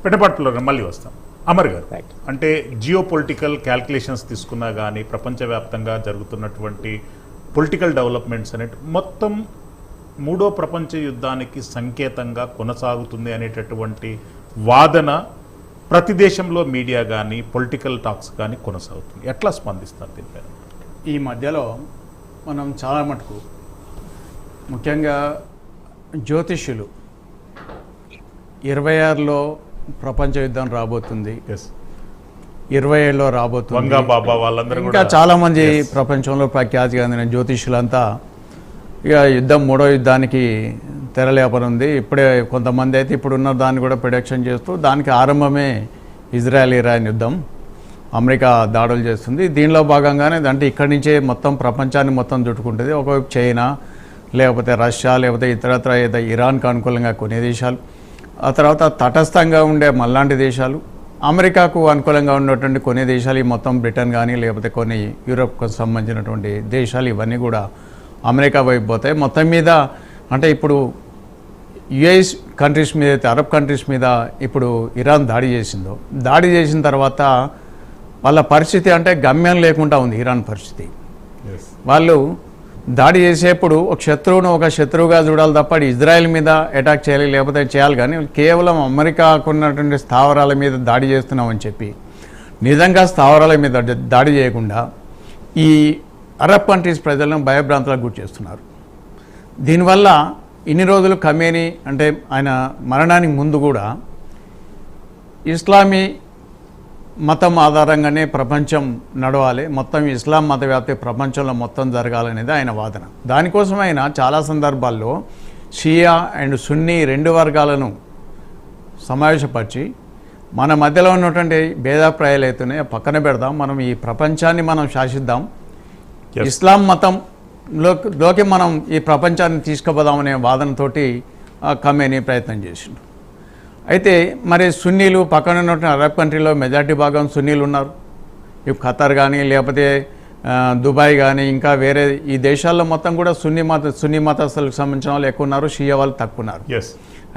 పెడపట్లో మళ్ళీ వస్తాం. అమర్ గారు, అంటే జియో పొలిటికల్ క్యాల్కులేషన్స్ తీసుకున్నా కానీ ప్రపంచవ్యాప్తంగా జరుగుతున్నటువంటి పొలిటికల్ డెవలప్మెంట్స్ అనేవి మొత్తం మూడో ప్రపంచ యుద్ధానికి సంకేతంగా కొనసాగుతుంది అనేటటువంటి వాదన ప్రతి దేశంలో మీడియా కానీ పొలిటికల్ టాక్స్ కానీ కొనసాగుతుంది. ఎట్లా స్పందిస్తారు దీనిపైన? ఈ మధ్యలో మనం చాలా మటుకు ముఖ్యంగా జ్యోతిష్యులు 26లో ప్రపంచ యుద్ధం రాబోతుంది, 27లో రాబోతుంది, ఇంకా చాలామంది ప్రపంచంలో ప్రఖ్యాతి చెందిన జ్యోతిష్యులంతా ఇక యుద్ధం మూడో యుద్ధానికి తెరలేపనుంది. ఇప్పుడే కొంతమంది అయితే ఇప్పుడున్న దాన్ని కూడా ప్రొడక్షన్ చేస్తూ దానికి ఆరంభమే ఇజ్రాయెల్-ఇరాన్ యుద్ధం, అమెరికా దాడులు చేస్తుంది. దీనిలో భాగంగానే అంటే ఇక్కడి నుంచే మొత్తం ప్రపంచాన్ని మొత్తం చుట్టుకుంటుంది. ఒకవైపు చైనా, లేకపోతే రష్యా, లేకపోతే ఇతరత్ర ఇరాన్కు అనుకూలంగా కొన్ని దేశాలు, ఆ తర్వాత తటస్థంగా ఉండే మళ్ళాంటి దేశాలు, అమెరికాకు అనుకూలంగా ఉన్నటువంటి కొన్ని దేశాలు, ఈ మొత్తం బ్రిటన్ కానీ లేకపోతే కొన్ని యూరోప్కు సంబంధించినటువంటి దేశాలు, ఇవన్నీ కూడా అమెరికా వైపు పోతాయి. మొత్తం మీద అంటే ఇప్పుడు యుఎస్ కంట్రీస్ మీద అయితే, అరబ్ కంట్రీస్ మీద ఇప్పుడు ఇరాన్ దాడి చేసిందో, దాడి చేసిన తర్వాత వాళ్ళ పరిస్థితి అంటే గమ్యం లేకుండా ఉంది. ఇరాన్ పరిస్థితి, వాళ్ళు దాడి చేసేప్పుడు ఒక శత్రువుగా చూడాలి తప్ప ఇజ్రాయెల్ మీద అటాక్ చేయాలి లేకపోతే చేయాలి, కానీ కేవలం అమెరికాకు ఉన్నటువంటి స్థావరాల మీద దాడి చేస్తున్నామని చెప్పి నిజంగా స్థావరాల మీద దాడి చేయకుండా ఈ అరబ్ కంట్రీస్ ప్రజలను భయభ్రాంతులకు గురి చేస్తున్నారు. దీనివల్ల ఇన్ని రోజులు ఖమేనీ అంటే ఆయన మరణానికి ముందు కూడా ఇస్లామీ మతం ఆధారంగానే ప్రపంచం నడవాలి, మొత్తం ఇస్లాం మత వ్యాప్తి ప్రపంచంలో మొత్తం జరగాలనేది ఆయన వాదన. దానికోసం ఆయన చాలా సందర్భాల్లో షియా అండ్ సున్నీ రెండు వర్గాలను సమావేశపరిచి మన మధ్యలో ఉన్నటువంటి భేదాభిప్రాయాలు అయితేనే పక్కన పెడదాం, మనం ఈ ప్రపంచాన్ని మనం శాసిద్దాం, ఇస్లాం మతంలోకి మనం ఈ ప్రపంచాన్ని తీసుకుపోదామనే వాదనతోటి ఖమేనీ ప్రయత్నం చేసిండు. అయితే మరి సున్నీలు పక్కన ఉన్నటువంటి అరబ్ కంట్రీలో మెజార్టీ భాగం సున్నీలు ఉన్నారు. ఇప్పుడు ఖతర్ కానీ లేకపోతే దుబాయ్ కానీ ఇంకా వేరే ఈ దేశాల్లో మొత్తం కూడా సున్నీ మతస్థులకు సంబంధించిన వాళ్ళు ఎక్కువ ఉన్నారు, షియా వాళ్ళు తక్కువ ఉన్నారు.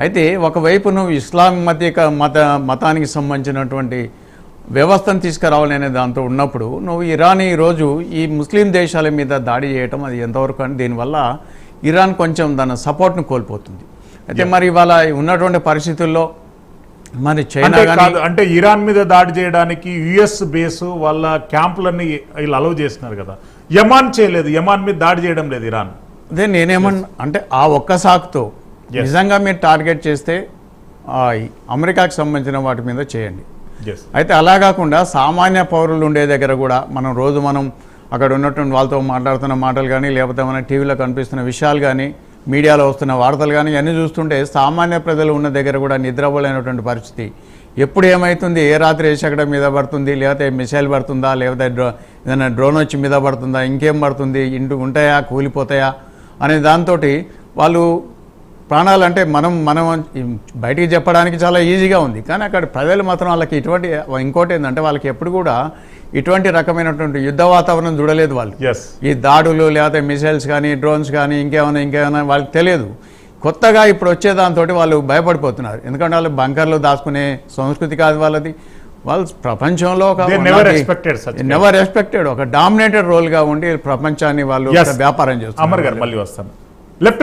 అయితే ఒకవైపు నువ్వు ఇస్లాం మతానికి సంబంధించినటువంటి వ్యవస్థను తీసుకురావాలనే దాంతో ఉన్నప్పుడు నువ్వు ఇరాన్ ఈరోజు ఈ ముస్లిం దేశాల మీద దాడి చేయటం అది ఎంతవరకు అని, దీనివల్ల ఇరాన్ కొంచెం దాని సపోర్ట్ను కోల్పోతుంది. అయితే మరి ఇవాళ ఉన్నటువంటి పరిస్థితుల్లో మరి చైనా అంటే ఇరాన్ మీద దాడి చేయడానికి యుఎస్ బేసు వాళ్ళ క్యాంపులన్నీ వీళ్ళు అలౌ చేస్తున్నారు కదా, యమాన్ చేయలేదు, యమాన్ మీద దాడి చేయడం లేదు ఇరాన్. అదే నేనేమన్నా అంటే ఆ ఒక్క సాకుతో నిజంగా మీరు టార్గెట్ చేస్తే అమెరికాకి సంబంధించిన వాటి మీద చేయండి. అయితే అలా కాకుండా సామాన్య పౌరులు ఉండే దగ్గర కూడా మనం అక్కడ ఉన్నటువంటి వాళ్ళతో మాట్లాడుతున్న మాటలు కానీ లేకపోతే మన టీవీలో కనిపిస్తున్న విషయాలు కానీ మీడియాలో వస్తున్న వార్తలు కానీ అన్నీ చూస్తుంటే సామాన్య ప్రజలు ఉన్న దగ్గర కూడా నిద్రపోలేనటువంటి పరిస్థితి. ఎప్పుడు ఏమవుతుంది, ఏ రాత్రి ఏ శకడం మీద పడుతుంది, లేకపోతే మిసైల్ పడుతుందా, లేకపోతే ఏదైనా డ్రోన్ వచ్చి మీద పడుతుందా, ఇంకేం పడుతుంది, ఇంటి ఉంటాయా కూలిపోతాయా అనే దాంతో వాళ్ళు ప్రాణాలు అంటే మనం బయటికి చెప్పడానికి చాలా ఈజీగా ఉంది, కానీ అక్కడ ప్రజలు మాత్రం వాళ్ళకి ఇటువంటి ఇంకోటి ఏంటంటే వాళ్ళకి ఎప్పుడు కూడా ఇటువంటి రకమైనటువంటి యుద్ధ వాతావరణం చూడలేదు వాళ్ళు. ఈ దాడులు లేకపోతే మిసైల్స్ కానీ డ్రోన్స్ కానీ ఇంకేమైనా వాళ్ళకి తెలియదు. కొత్తగా ఇప్పుడు వచ్చే దాంతో వాళ్ళు భయపడిపోతున్నారు, ఎందుకంటే వాళ్ళు బంకర్లు దాచుకునే సంస్కృతి కాదు వాళ్ళది. వాళ్ళు ప్రపంచంలో నెవర్ ఎక్స్పెక్టెడ్ ఒక డామినేటెడ్ రోల్గా ఉండి ప్రపంచాన్ని వాళ్ళు వ్యాపారం చేస్తారు. అమర్ గారు మళ్ళీ వస్తాను.